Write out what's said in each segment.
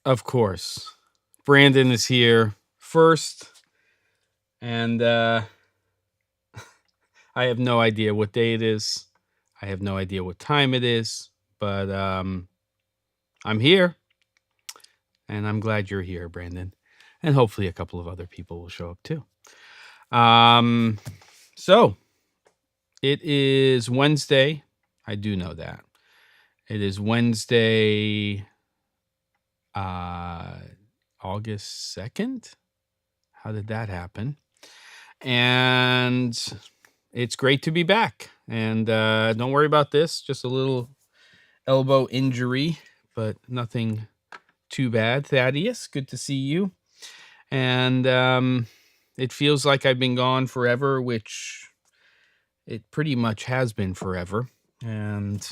Of course. Brandon is here first, and I have no idea what day it is. I have no idea what time it is, but I'm here, and I'm glad you're here, Brandon. And hopefully a couple of other people will show up too. So it is Wednesday. I do know that. It is Wednesday, August 2nd. How did that happen? And it's great to be back. And don't worry about this, just a little elbow injury, but nothing too bad. Thaddeus, good to see you. And it feels like I've been gone forever, which it pretty much has been forever. And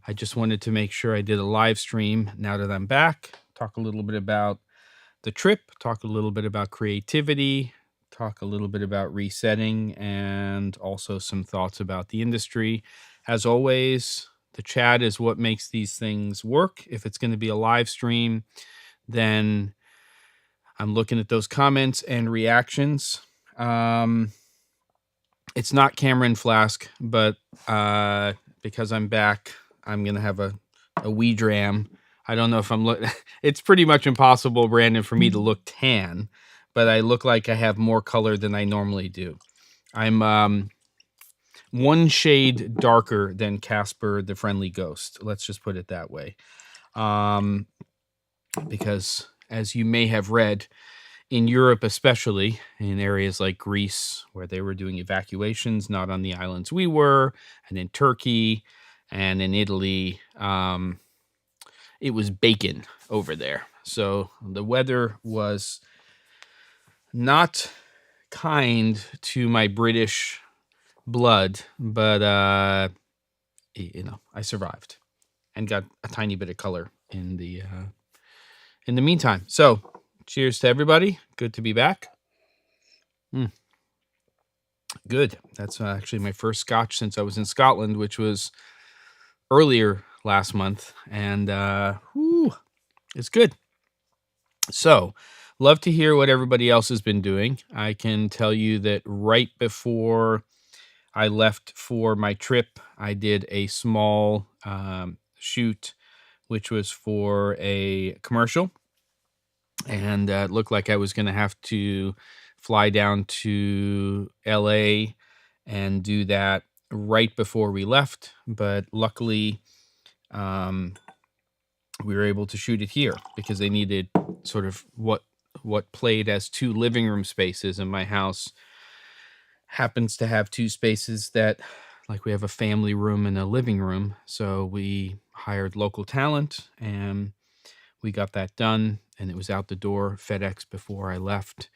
I just wanted to make sure I did a live stream now that I'm back, talk a little bit about the trip, talk a little bit about creativity, talk a little bit about resetting, and also some thoughts about the industry. As always, the chat is what makes these things work. If it's going to be a live stream, then I'm looking at those comments and reactions. It's not Cameron Flask, but because I'm back, I'm going to have a wee dram. I don't know if I'm it's pretty much impossible, Brandon, for me to look tan, but I look like I have more color than I normally do. I'm one shade darker than Casper the Friendly Ghost. Let's just put it that way. Because as you may have read, in Europe, especially in areas like Greece, where they were doing evacuations, not on the islands we were, and in Turkey and in Italy, it was bacon over there. So the weather was not kind to my British blood, but I survived and got a tiny bit of color in the meantime. So cheers to everybody. Good to be back. Good. That's actually my first scotch since I was in Scotland, which was earlier last month. And it's good. So love to hear what everybody else has been doing. I can tell you that right before I left for my trip, I did a small shoot, which was for a commercial. And it looked like I was going to have to fly down to LA and do that right before we left. But luckily, we were able to shoot it here because they needed sort of what played as two living room spaces. And my house happens to have two spaces that, like, we have a family room and a living room. So we hired local talent and we got that done, and it was out the door, FedEx, before I left,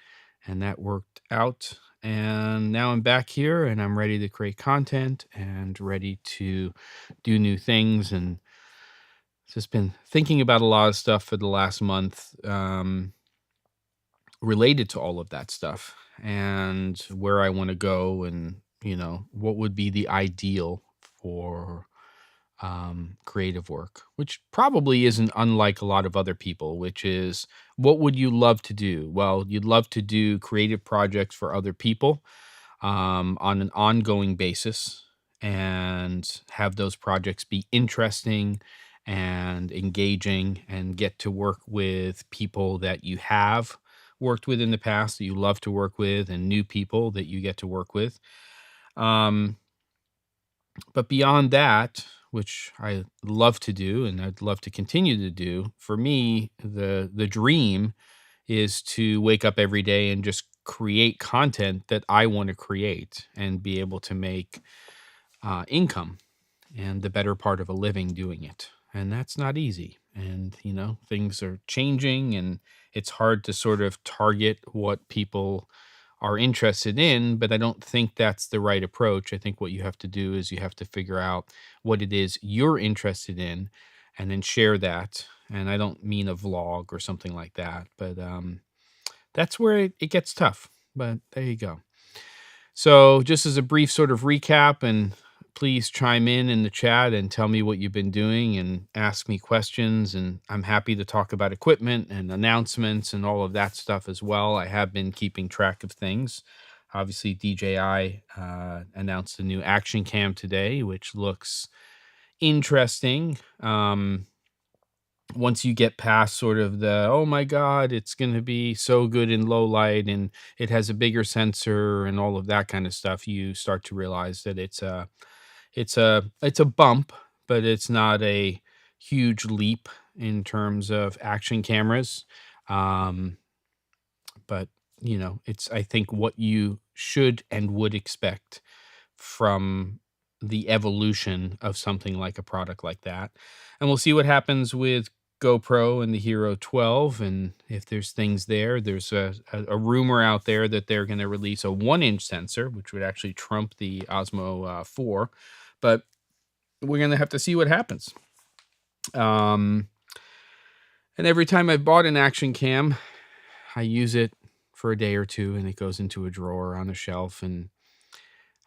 and that worked out. And now I'm back here, and I'm ready to create content and ready to do new things. And just been thinking about a lot of stuff for the last month related to all of that stuff and where I want to go, and what would be the ideal for creative work, which probably isn't unlike a lot of other people, which is, what would you love to do? Well, you'd love to do creative projects for other people on an ongoing basis and have those projects be interesting and engaging and get to work with people that you have worked with in the past, that you love to work with, and new people that you get to work with. But beyond that, which I love to do and I'd love to continue to do, for me, the dream is to wake up every day and just create content that I want to create and be able to make income and the better part of a living doing it. And that's not easy. And, things are changing, and it's hard to sort of target what people are interested in, but I don't think that's the right approach. I think what you have to do is you have to figure out what it is you're interested in and then share that. And I don't mean a vlog or something like that, but that's where it gets tough. But there you go. So just as a brief sort of recap and please chime in the chat and tell me what you've been doing and ask me questions. And I'm happy to talk about equipment and announcements and all of that stuff as well. I have been keeping track of things. Obviously, DJI announced a new action cam today, which looks interesting. Once you get past sort of the, oh my God, it's going to be so good in low light and it has a bigger sensor and all of that kind of stuff, you start to realize that it's a bump, but it's not a huge leap in terms of action cameras. But it's, I think, what you should and would expect from the evolution of something like a product like that. And we'll see what happens with GoPro and the Hero 12. And if there's things there, there's a rumor out there that they're going to release a 1-inch sensor, which would actually trump the Osmo 4. But we're going to have to see what happens. And every time I've bought an action cam, I use it for a day or two and it goes into a drawer on a shelf, and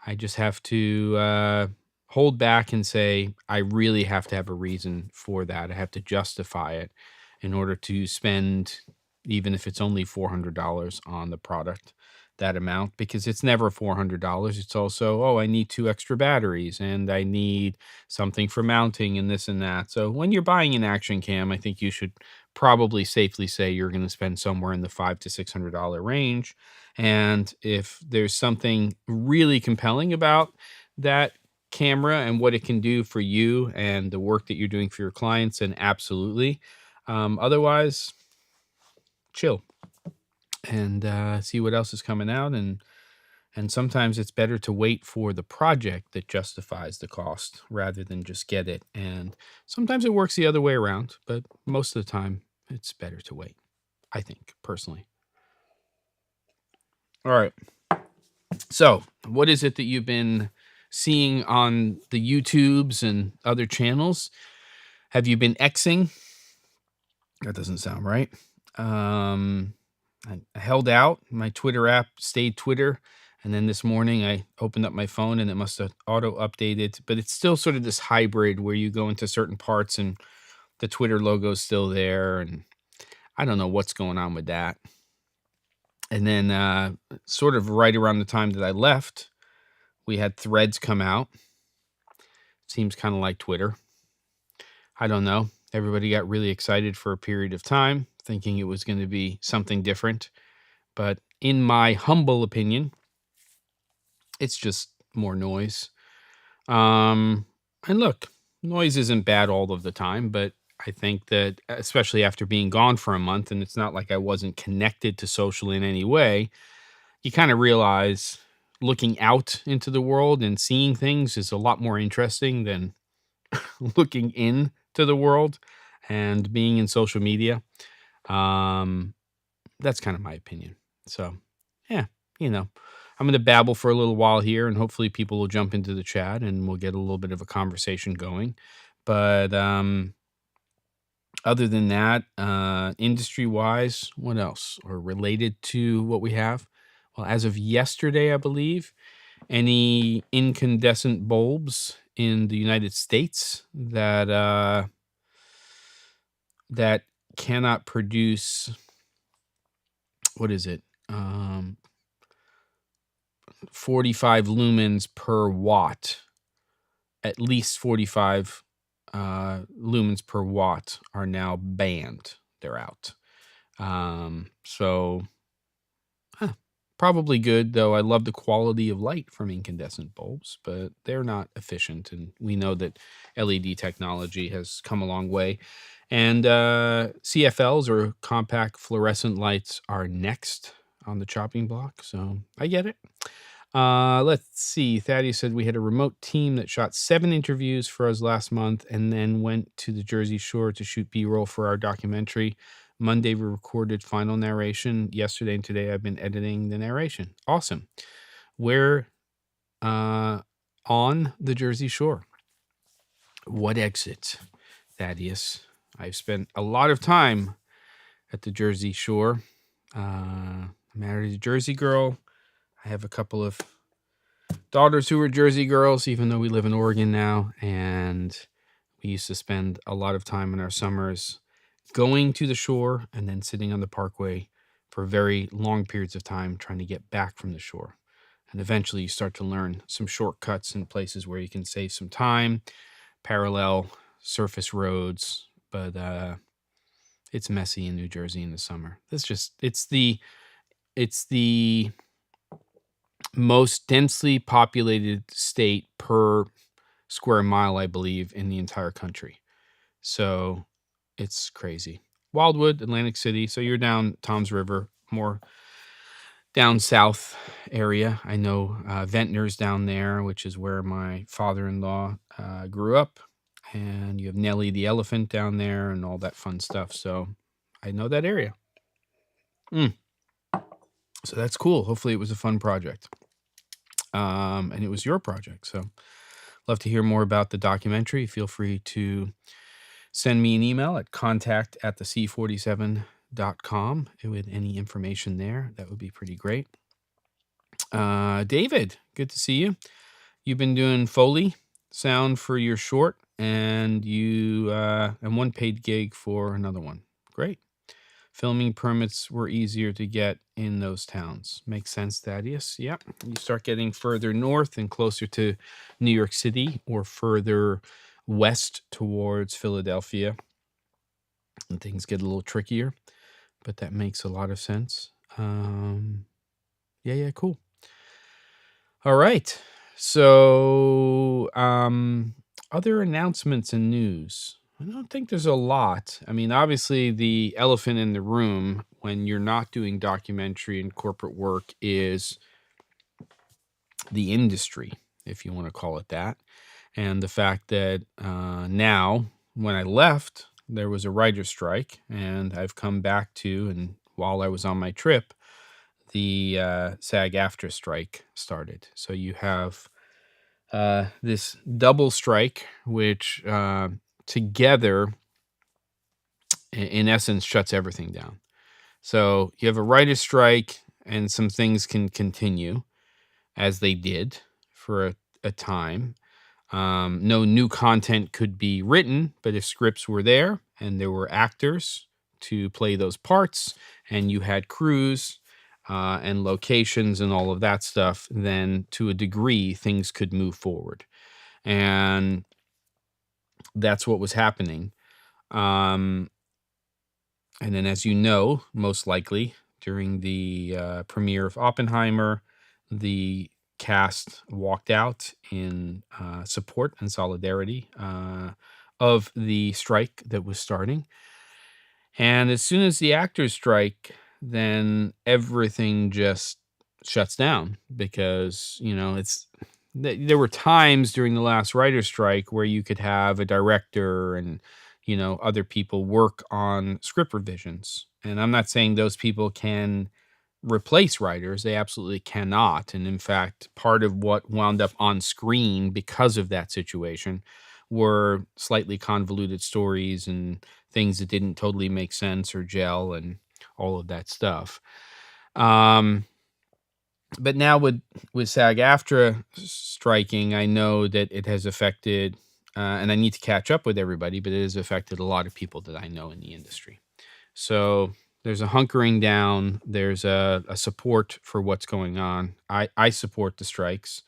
I just have to hold back and say, I really have to have a reason for that. I have to justify it in order to spend, even if it's only $400 on the product, that amount, because it's never $400. It's also, oh, I need 2 extra batteries and I need something for mounting and this and that. So when you're buying an action cam, I think you should probably safely say you're going to spend somewhere in the $500 to $600 range. And if there's something really compelling about that camera and what it can do for you and the work that you're doing for your clients, then absolutely. Otherwise, chill and see what else is coming out. And sometimes it's better to wait for the project that justifies the cost rather than just get it. And sometimes it works the other way around, but most of the time it's better to wait, I think, personally. All right. So what is it that you've been seeing on the YouTubes and other channels? Have you been Xing? That doesn't sound right. I held out. My Twitter app stayed Twitter. And then this morning I opened up my phone and it must have auto updated, but it's still sort of this hybrid where you go into certain parts and the Twitter logo is still there. And I don't know what's going on with that. And then sort of right around the time that I left, we had Threads come out. Seems kind of like Twitter. I don't know. Everybody got really excited for a period of time, thinking it was going to be something different. But in my humble opinion, it's just more noise. And look, noise isn't bad all of the time, but I think that especially after being gone for a month, and it's not like I wasn't connected to social in any way, you kind of realize looking out into the world and seeing things is a lot more interesting than looking into the world and being in social media. That's kind of my opinion. So, yeah, I'm going to babble for a little while here, and hopefully people will jump into the chat and we'll get a little bit of a conversation going. But other than that, industry-wise, what else? Or related to what we have? Well, as of yesterday, I believe, any incandescent bulbs in the United States that cannot produce, what is it? 45 lumens per watt, at least 45 lumens per watt are now banned. They're out. So probably good, though I love the quality of light from incandescent bulbs, but they're not efficient. And we know that LED technology has come a long way. And CFLs, or compact fluorescent lights, are next on the chopping block. So I get it. Let's see. Thaddeus said we had a remote team that shot 7 interviews for us last month and then went to the Jersey Shore to shoot B-roll for our documentary. Monday, we recorded final narration. Yesterday and today, I've been editing the narration. Awesome. We're on the Jersey Shore. What exit, Thaddeus? I've spent a lot of time at the Jersey Shore. Married a Jersey girl. I have a couple of daughters who were Jersey girls, even though we live in Oregon now. And we used to spend a lot of time in our summers going to the shore and then sitting on the parkway for very long periods of time trying to get back from the shore. And eventually you start to learn some shortcuts and places where you can save some time, parallel surface roads, but it's messy in New Jersey in the summer. It's the most densely populated state per square mile, I believe, in the entire country. So it's crazy. Wildwood, Atlantic City. So you're down Tom's River, more down south area. I know Ventnor's down there, which is where my father-in-law grew up. And you have Nellie the elephant down there and all that fun stuff. So I know that area. So that's cool. Hopefully it was a fun project. And it was your project. So love to hear more about the documentary. Feel free to send me an email at contact@thec47.com with any information there. That would be pretty great. David, good to see you. You've been doing Foley sound for your short, and and one paid gig for another one. Great. Filming permits were easier to get in those towns. Makes sense, Thaddeus. Yep. You start getting further north and closer to New York City or further west towards Philadelphia, and things get a little trickier, but that makes a lot of sense. Yeah, cool. All right. So, other announcements and news. I don't think there's a lot. I mean, obviously, the elephant in the room when you're not doing documentary and corporate work is the industry, if you want to call it that. And the fact that now, when I left, there was a writer's strike, and I've come back to, and while I was on my trip, the SAG-AFTRA strike started. So you have this double strike, which together, in essence, shuts everything down. So you have a writer's strike, and some things can continue as they did for a time. No new content could be written, but if scripts were there and there were actors to play those parts, and you had crews and locations and all of that stuff, then to a degree, things could move forward. And that's what was happening. And then, as you know, most likely during the premiere of Oppenheimer, the cast walked out in support and solidarity of the strike that was starting. And as soon as the actors strike, then everything just shuts down because, there were times during the last writer's strike where you could have a director and, other people work on script revisions. And I'm not saying those people can replace writers. They absolutely cannot. And in fact, part of what wound up on screen because of that situation were slightly convoluted stories and things that didn't totally make sense or gel and all of that stuff. But now with SAG-AFTRA striking, I know that it has affected, and I need to catch up with everybody, but it has affected a lot of people that I know in the industry. So there's a hunkering down. There's a support for what's going on. I support the strikes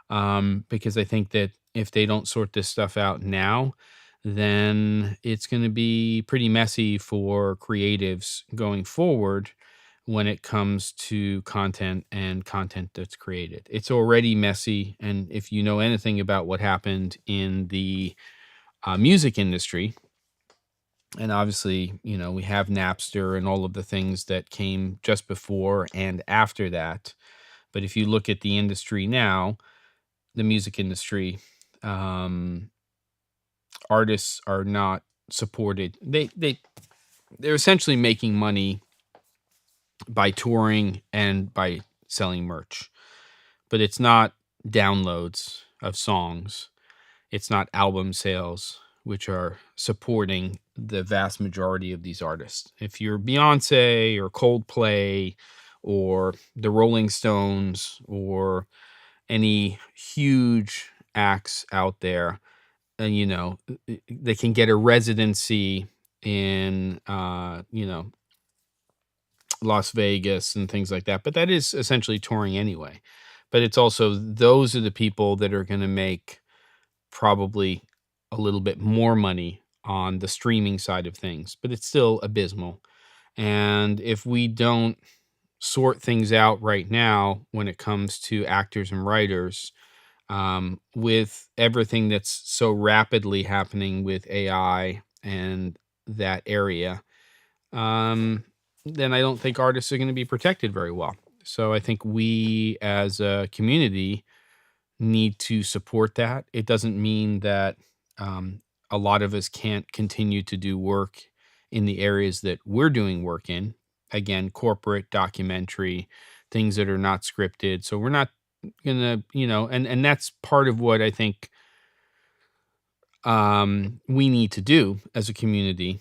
because I think that if they don't sort this stuff out now, then it's going to be pretty messy for creatives going forward when it comes to content and content that's created. It's already messy. And if you know anything about what happened in the music industry, and obviously, we have Napster and all of the things that came just before and after that. But if you look at the industry now, the music industry, artists are not supported. They're essentially making money by touring and by selling merch, but it's not downloads of songs. It's not album sales, which are supporting the vast majority of these artists. If you're Beyonce or Coldplay or the Rolling Stones or any huge acts out there, and they can get a residency in Las Vegas and things like that, but that is essentially touring anyway. But it's also, those are the people that are going to make probably a little bit more money on the streaming side of things, but it's still abysmal. And if we don't sort things out right now when it comes to actors and writers, with everything that's so rapidly happening with AI and that area, then I don't think artists are going to be protected very well. So I think we as a community need to support that. It doesn't mean that um, a lot of us can't continue to do work in the areas that we're doing work in. Again, corporate, documentary, things that are not scripted. So we're not gonna, and that's part of what I think we need to do as a community,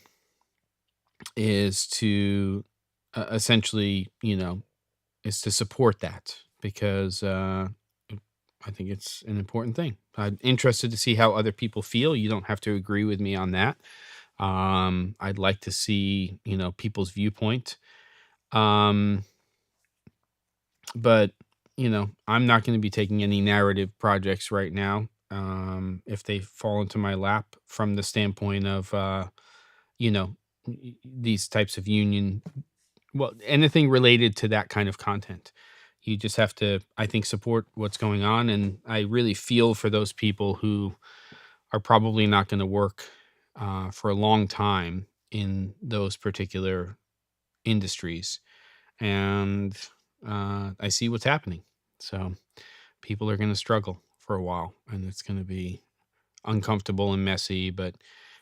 is to essentially, is to support that, because I think it's an important thing. I'm interested to see how other people feel. You don't have to agree with me on that. I'd like to see, people's viewpoint. Um, but, I'm not going to be taking any narrative projects right now. If they fall into my lap, from the standpoint of, you know, these types of union, well, anything related to that kind of content. You just have to, I think, support what's going on. And I really feel for those people who are probably not going to work for a long time in those particular industries. And I see what's happening. So people are going to struggle for a while, and it's going to be uncomfortable and messy. But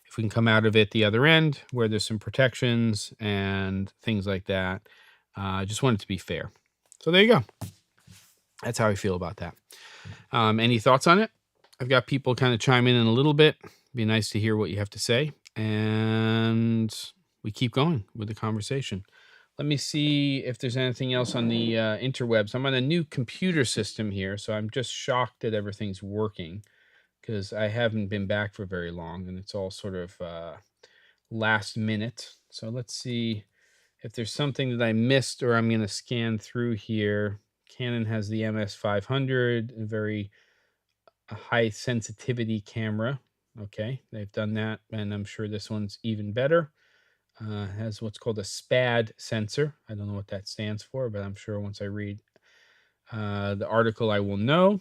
if we can come out of it the other end, where there's some protections and things like that, I just want it to be fair. So there you go. That's how I feel about that. Any thoughts on it? I've got people kind of chime in a little bit. Be nice to hear what you have to say. And we keep going with the conversation. Let me see if there's anything else on the interwebs. I'm on a new computer system here, so I'm just shocked that everything's working, because I haven't been back for very long, and it's all sort of last minute. So let's see if there's something that I missed, or I'm going to scan through here. Canon has the MS500, a very high sensitivity camera. Okay, they've done that, and I'm sure this one's even better. Has what's called a SPAD sensor. I don't know what that stands for, but I'm sure once I read the article, I will know.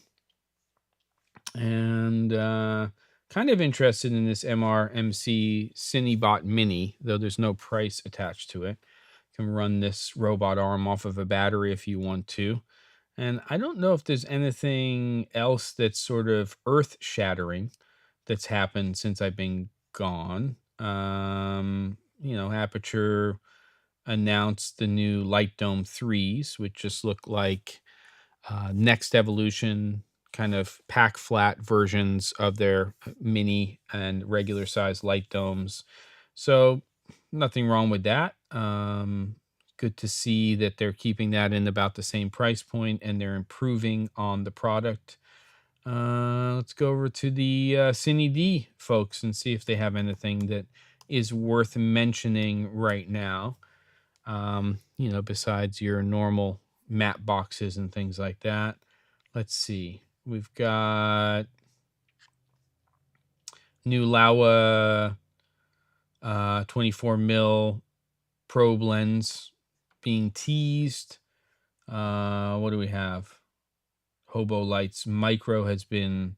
And kind of interested in this MRMC Cinebot Mini, though there's no price attached to it. You can run this robot arm off of a battery if you want to. And I don't know if there's anything else that's sort of earth-shattering that's happened since I've been gone. Aperture announced the new Light Dome 3s, which just look like next evolution kind of pack flat versions of their mini and regular size light domes. So nothing wrong with that. Good to see that they're keeping that in about the same price point, and they're improving on the product. Let's go over to the Cine D folks and see if they have anything that is worth mentioning right now. Besides your normal matte boxes and things like that. Let's see. We've got new Laowa 24 mil probe lens being teased. What do we have? Hobo Lights Micro has been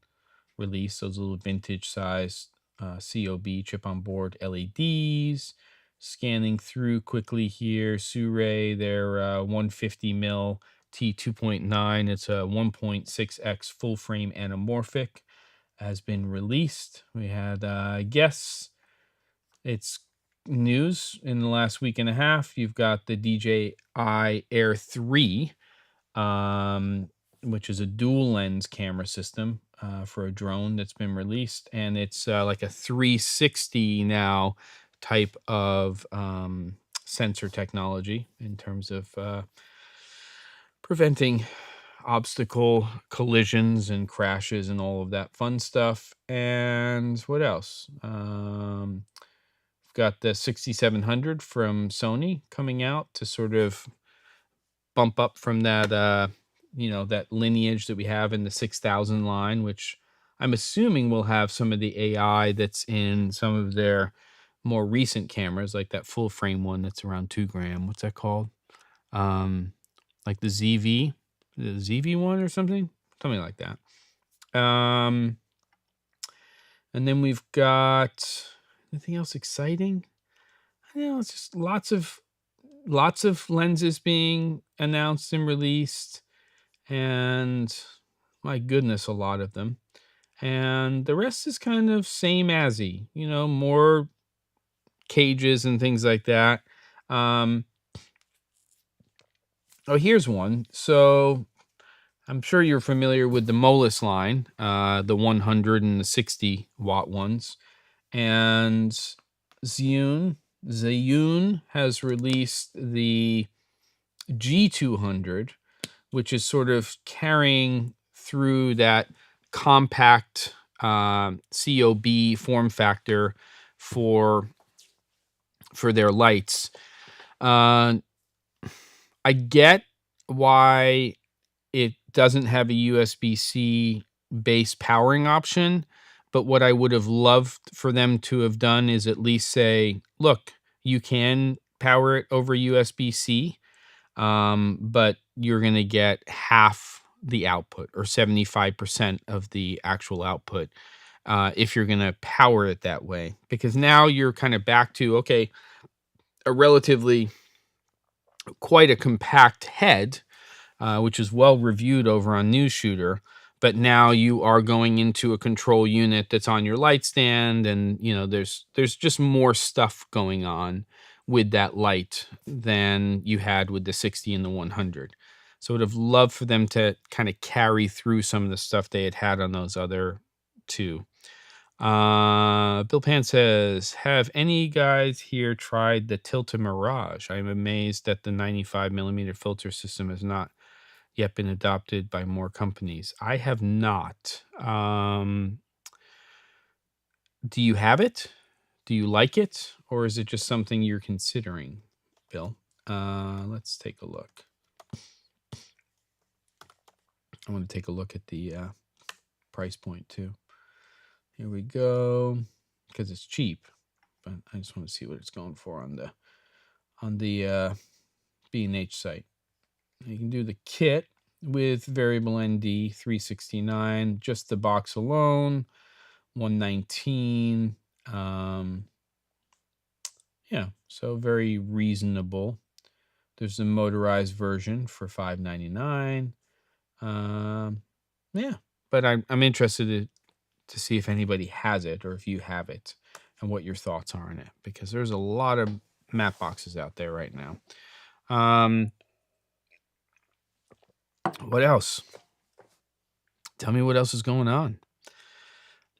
released. Those little vintage size COB chip on board LEDs. Scanning through quickly here. Sure, their 150 mil T2.9. It's a 1.6x full frame anamorphic, has been released. We had, I guess it's news in the last week and a half. You've got the DJI Air 3, which is a dual lens camera system for a drone that's been released. And it's like a 360 now type of sensor technology in terms of preventing obstacle collisions and crashes and all of that fun stuff. And what else? We've got the 6700 from Sony coming out to sort of bump up from that, that lineage that we have in the 6000 line, which I'm assuming will have some of the AI that's in some of their more recent cameras, like that full frame one that's around 2 gram. What's that called? Like the ZV one or something like that. And then we've got anything else exciting? It's just lots of lenses being announced and released, and my goodness, a lot of them. And the rest is kind of same as-y, more cages and things like that. Here's one. So I'm sure you're familiar with the Molus line, the 100 and the 60 watt ones. And Zhiyun has released the G200, which is sort of carrying through that compact COB form factor for their lights. I get why it doesn't have a USB-C base powering option, but what I would have loved for them to have done is at least say, look, you can power it over USB-C, but you're going to get half the output or 75% of the actual output if you're going to power it that way. Because now you're kind of back to, okay, a relatively quite a compact head, which is well reviewed over on News Shooter. But now you are going into a control unit that's on your light stand, and there's just more stuff going on with that light than you had with the 60 and the 100. So I would have loved for them to kind of carry through some of the stuff they had on those other two. Bill Pan says, have any guys here tried the Tilta Mirage? I'm amazed that the 95mm filter system has not yet been adopted by more companies. I have not. Do you have it? Do you like it? Or is it just something you're considering, Bill? Let's take a look. I want to take a look at the price point too. Here we go, because it's cheap, but I just want to see what it's going for on the B&H site. You can do the kit with variable ND 369, just the box alone, 119. Yeah, so very reasonable. There's a motorized version for $599. Yeah, but I'm interested to see if anybody has it or if you have it and what your thoughts are on it, because there's a lot of matte boxes out there right now. What else? Tell me what else is going on.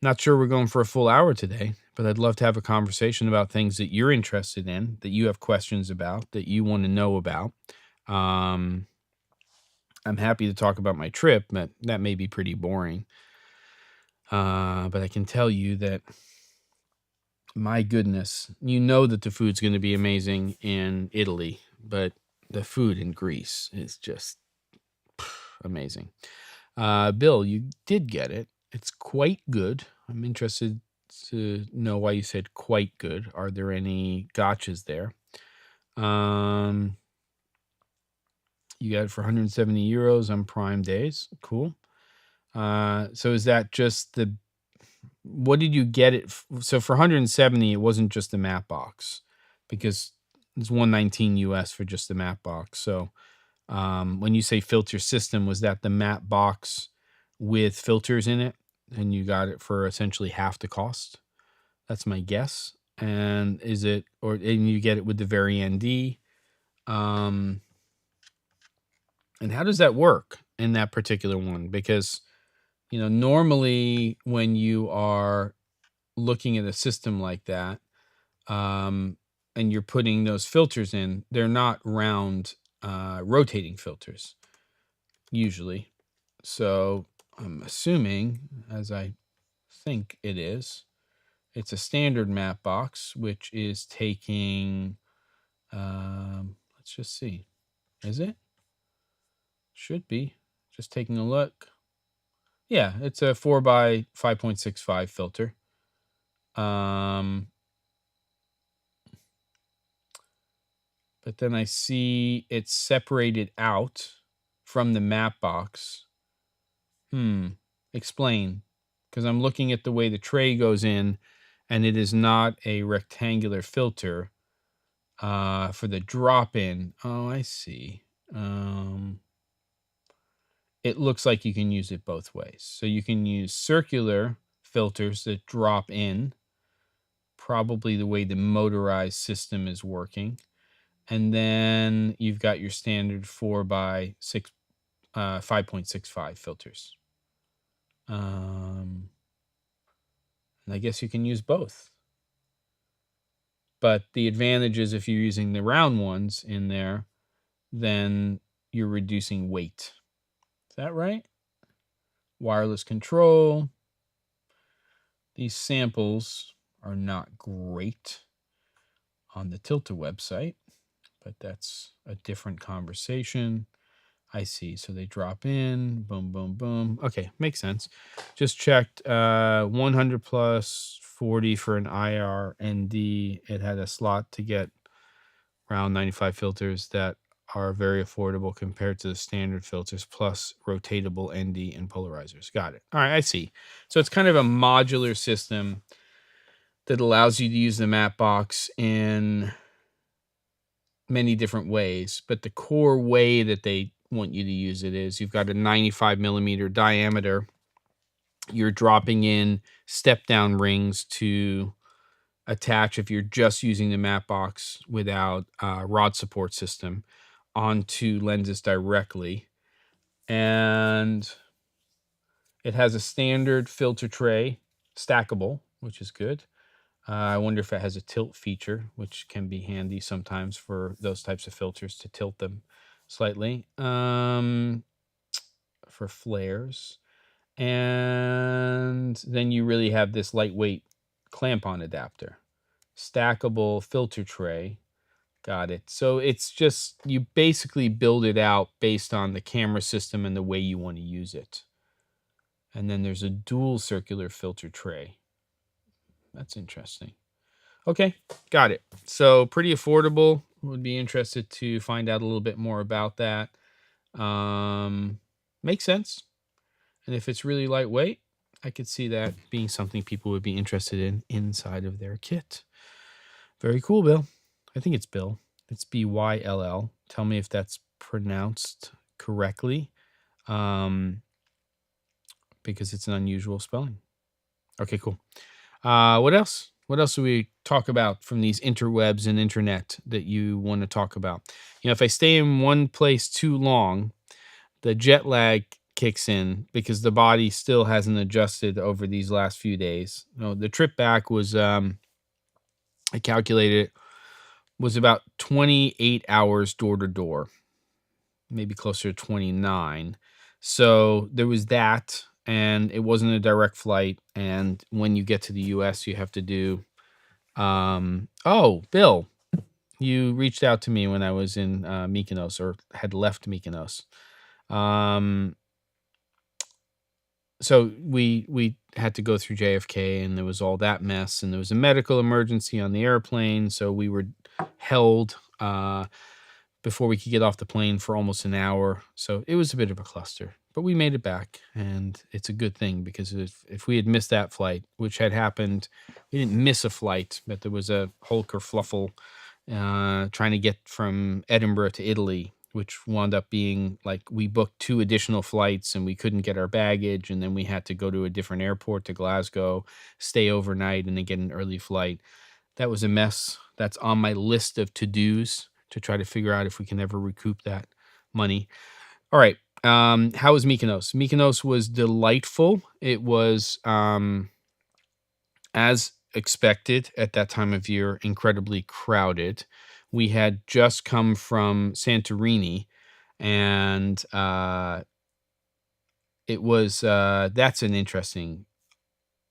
Not sure we're going for a full hour today, but I'd love to have a conversation about things that you're interested in, that you have questions about, that you want to know about. I'm happy to talk about my trip, but that may be pretty boring. But I can tell you that, my goodness, that the food's going to be amazing in Italy, but the food in Greece is just amazing. Bill, you did get it. It's quite good. I'm interested to know why you said quite good. Are there any gotchas there? You got it for 170 euros on Prime days. Cool. So is that just what did you get it? So for 170, it wasn't just the matte box, because it's 119 US for just the matte box. So when you say filter system, was that the matte box with filters in it, and you got it for essentially half the cost? That's my guess. And you get it with the very ND. And how does that work in that particular one? Because normally when you are looking at a system like that, and you're putting those filters in, they're not round rotating filters usually. So I'm assuming, as I think it is, it's a standard map box, which is taking, let's just see. Is it? Should be. Just taking a look. Yeah, it's a 4 by 5.65 filter. But then I see it's separated out from the map box. Explain. Because I'm looking at the way the tray goes in, and it is not a rectangular filter for the drop-in. Oh, I see. It looks like you can use it both ways. So you can use circular filters that drop in, probably the way the motorized system is working. And then you've got your standard 4 by 5.65 filters. And I guess you can use both. But the advantage is if you're using the round ones in there, then you're reducing weight. Is that right? Wireless control. These samples are not great on the Tilta website, but that's a different conversation. I see. So they drop in, boom, boom, boom. Okay, makes sense. Just checked 100 plus 40 for an IR ND. It had a slot to get around 95 filters that are very affordable compared to the standard filters, plus rotatable ND and polarizers. Got it. All right, I see. So it's kind of a modular system that allows you to use the map box in many different ways, but the core way that they want you to use it is you've got a 95 millimeter diameter. You're dropping in step down rings to attach, if you're just using the map box without rod support system, onto lenses directly. And it has a standard filter tray, stackable, which is good. I wonder if it has a tilt feature, which can be handy sometimes for those types of filters to tilt them slightly for flares. And then you really have this lightweight clamp-on adapter. Stackable filter tray. Got it. So it's just, you basically build it out based on the camera system and the way you want to use it. And then there's a dual circular filter tray. That's interesting. Okay, got it. So pretty affordable. Would be interested to find out a little bit more about that. Makes sense. And if it's really lightweight, I could see that being something people would be interested in inside of their kit. Very cool, Bill. I think it's Bill. It's Byll. Tell me if that's pronounced correctly, because it's an unusual spelling. Okay, cool. What else? What else do we talk about from these interwebs and internet that you want to talk about? You know, if I stay in one place too long, the jet lag kicks in because the body still hasn't adjusted over these last few days. You know, the trip back was, I calculated it, was about 28 hours door to door, maybe closer to 29. So there was that, and it wasn't a direct flight. And when you get to the US, you have to do, oh, Bill, you reached out to me when I was in Mykonos, or had left Mykonos. So we had to go through JFK, and there was all that mess, and there was a medical emergency on the airplane. So we were held before we could get off the plane for almost an hour. So it was a bit of a cluster, but we made it back, and it's a good thing, because if we had missed that flight, which had happened, we didn't miss a flight, but there was a whole kerfluffle trying to get from Edinburgh to Italy, which wound up being like, we booked 2 additional flights and we couldn't get our baggage. And then we had to go to a different airport to Glasgow, stay overnight, and then get an early flight. That was a mess. That's on my list of to-dos to try to figure out if we can ever recoup that money. All right. How was Mykonos? Mykonos was delightful. It was, as expected at that time of year, incredibly crowded. We had just come from Santorini, and it was that's an interesting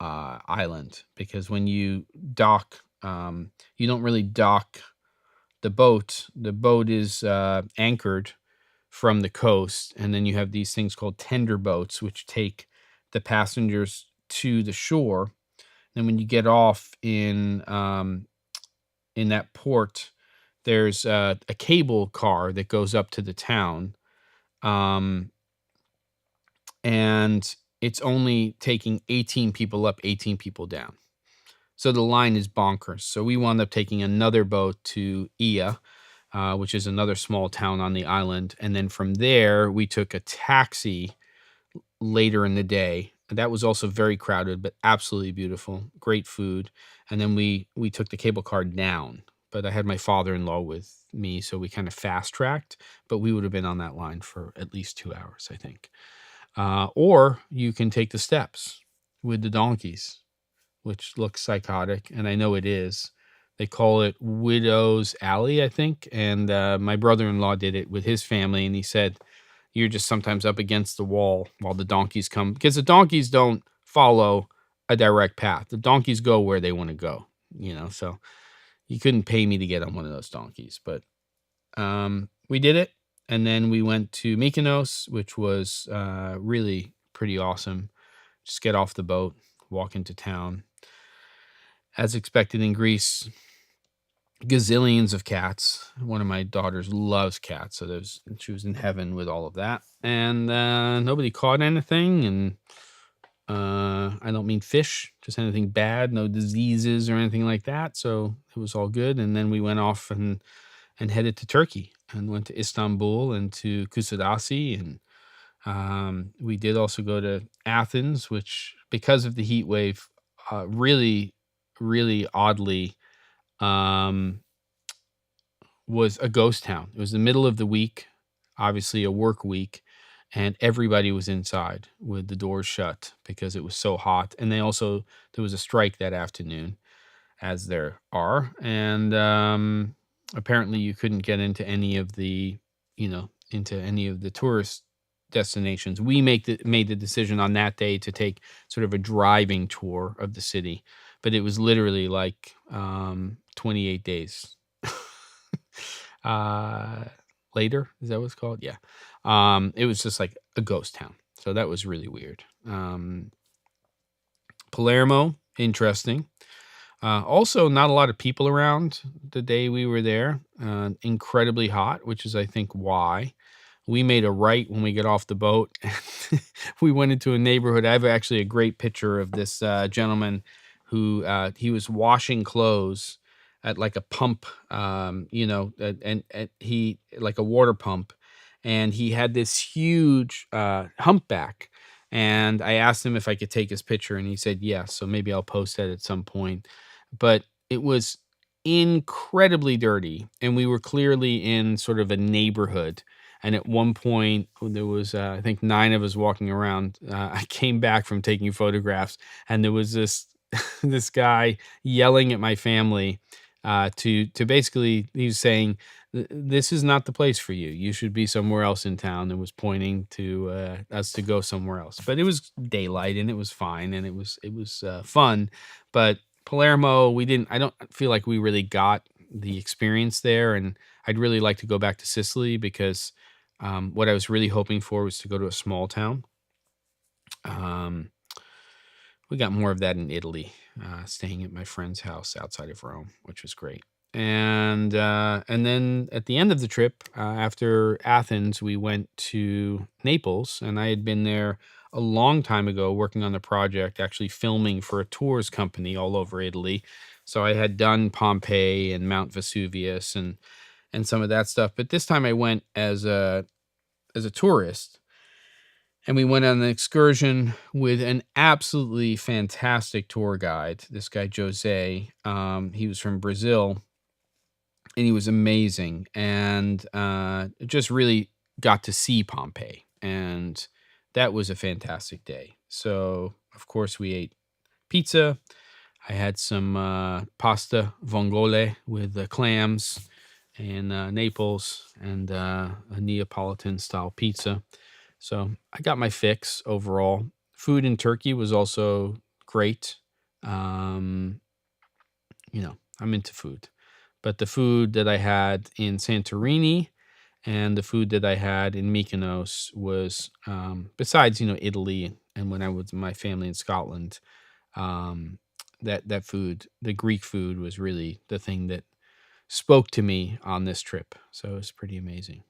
island, because when you dock, you don't really dock the boat. The boat is anchored from the coast, and then you have these things called tender boats, which take the passengers to the shore. And when you get off in that port, there's a cable car that goes up to the town, um, and it's only taking 18 people up, 18 people down. So the line is bonkers. So we wound up taking another boat to Ia, which is another small town on the island. And then from there, we took a taxi later in the day. That was also very crowded, but absolutely beautiful. Great food. And then we took the cable car down. But I had my father-in-law with me, so we kind of fast-tracked. But we would have been on that line for at least 2 hours, I think. Or you can take the steps with the donkeys, which looks psychotic, and I know it is. They call it Widow's Alley, I think, and my brother-in-law did it with his family, and he said you're just sometimes up against the wall while the donkeys come, because the donkeys don't follow a direct path. The donkeys go where they want to go, so you couldn't pay me to get on one of those donkeys, but we did it, and then we went to Mykonos, which was really pretty awesome. Just get off the boat, walk into town. As expected in Greece, gazillions of cats. One of my daughters loves cats, so she was in heaven with all of that. And nobody caught anything, and I don't mean fish, just anything bad, no diseases or anything like that. So it was all good. And then we went off and headed to Turkey, and went to Istanbul and to Kusadasi, and we did also go to Athens, which, because of the heat wave, really, really oddly, was a ghost town. It was the middle of the week, obviously a work week, and everybody was inside with the doors shut because it was so hot. And there was a strike that afternoon, as there are, and apparently you couldn't get into any of the tourist destinations. We made the decision on that day to take sort of a driving tour of the city, but it was literally like 28 days later. Is that what it's called? Yeah. It was just like a ghost town. So that was really weird. Palermo, interesting. Also, not a lot of people around the day we were there. Incredibly hot, which is, I think, why. We made a right when we got off the boat. We went into a neighborhood. I have actually a great picture of this gentleman who he was washing clothes at like a pump, and he, like a water pump, and he had this huge humpback. And I asked him if I could take his picture, and he said yes. So maybe I'll post that at some point. But it was incredibly dirty, and we were clearly in sort of a neighborhood. And at one point, there was, I think, 9 of us walking around. I came back from taking photographs, and there was this this guy yelling at my family to basically, he was saying, "This is not the place for you. You should be somewhere else in town," and was pointing to us to go somewhere else. But it was daylight, and it was fine, and it was fun. But Palermo, I don't feel like we really got the experience there, and I'd really like to go back to Sicily, because what I was really hoping for was to go to a small town. We got more of that in Italy, staying at my friend's house outside of Rome, which was great. And then at the end of the trip, after Athens, we went to Naples, and I had been there a long time ago working on the project, actually filming for a tours company all over Italy. So I had done Pompeii and Mount Vesuvius and some of that stuff. But this time I went as a tourist, and we went on an excursion with an absolutely fantastic tour guide. This guy, Jose, he was from Brazil, and he was amazing, and just really got to see Pompeii. And that was a fantastic day. So, of course, we ate pizza. I had some pasta vongole with clams in Naples, and a Neapolitan-style pizza. So I got my fix overall. Food in Turkey was also great. Um, I'm into food. But the food that I had in Santorini and the food that I had in Mykonos was, besides, Italy and when I was with my family in Scotland, um, that food, the Greek food, was really the thing that spoke to me on this trip. So it was pretty amazing.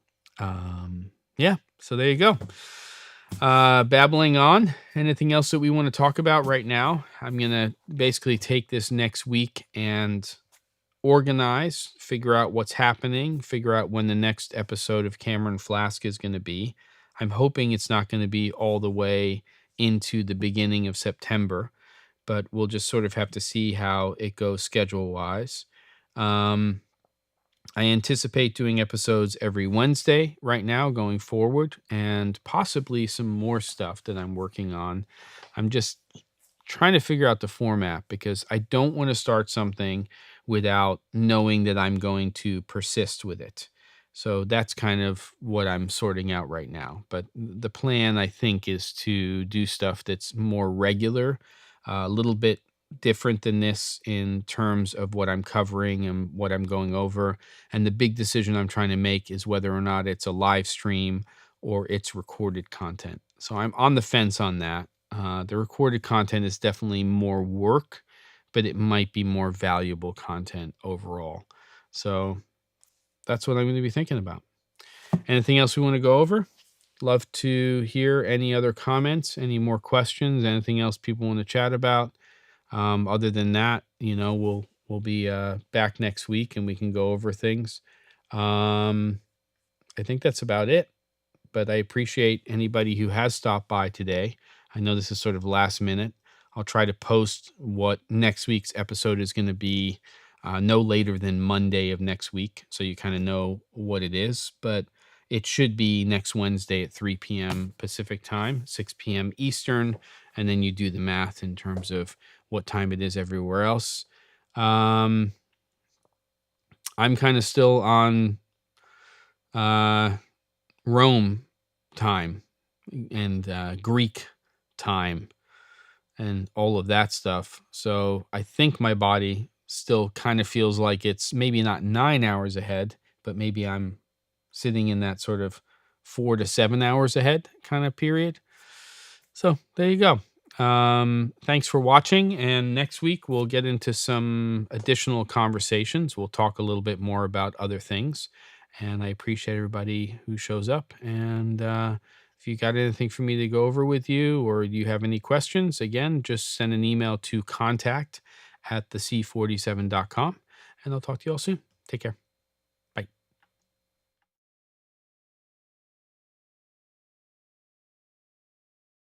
Yeah, so there you go. Babbling on. Anything else that we want to talk about right now? I'm going to basically take this next week and organize, figure out what's happening, figure out when the next episode of Cameron Flask is going to be. I'm hoping it's not going to be all the way into the beginning of September, but we'll just sort of have to see how it goes schedule wise. I anticipate doing episodes every Wednesday right now going forward, and possibly some more stuff that I'm working on. I'm just trying to figure out the format because I don't want to start something without knowing that I'm going to persist with it. So that's kind of what I'm sorting out right now. But the plan, I think, is to do stuff that's more regular, a little bit different than this in terms of what I'm covering and what I'm going over. And the big decision I'm trying to make is whether or not it's a live stream or it's recorded content. So I'm on the fence on that. The recorded content is definitely more work, but it might be more valuable content overall. So that's what I'm going to be thinking about. Anything else we want to go over? Love to hear any other comments, any more questions, anything else people want to chat about. Other than that, we'll be back next week and we can go over things. I think that's about it. But I appreciate anybody who has stopped by today. I know this is sort of last minute. I'll try to post what next week's episode is going to be no later than Monday of next week, so you kind of know what it is. But it should be next Wednesday at 3 p.m. Pacific time, 6 p.m. Eastern, and then you do the math in terms of what time it is everywhere else. I'm kind of still on Rome time and Greek time and all of that stuff. So I think my body still kind of feels like it's maybe not 9 hours ahead, but maybe I'm sitting in that sort of 4 to 7 hours ahead kind of period. So there you go. Thanks for watching. And next week we'll get into some additional conversations. We'll talk a little bit more about other things. And I appreciate everybody who shows up. And if you got anything for me to go over with you, or you have any questions, again, just send an email to contact@thec47.com, and I'll talk to you all soon. Take care.